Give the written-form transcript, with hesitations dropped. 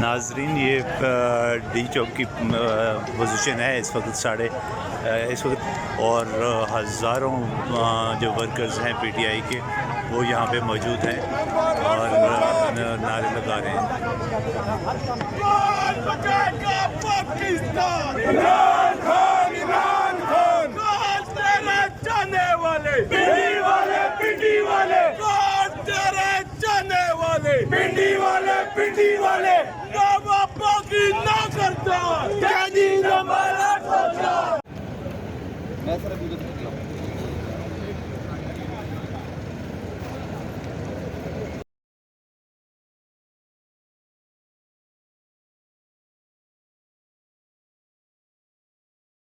नाजरीन ये डी चौक की पोजीशन है इस वक्त और हज़ारों जो वर्कर्स हैं पीटीआई के वो यहाँ पे मौजूद हैं और नारे लगा रहे हैं। पिंडी वाले ना बापा की ना करता, क्या जी हमारा सोचा।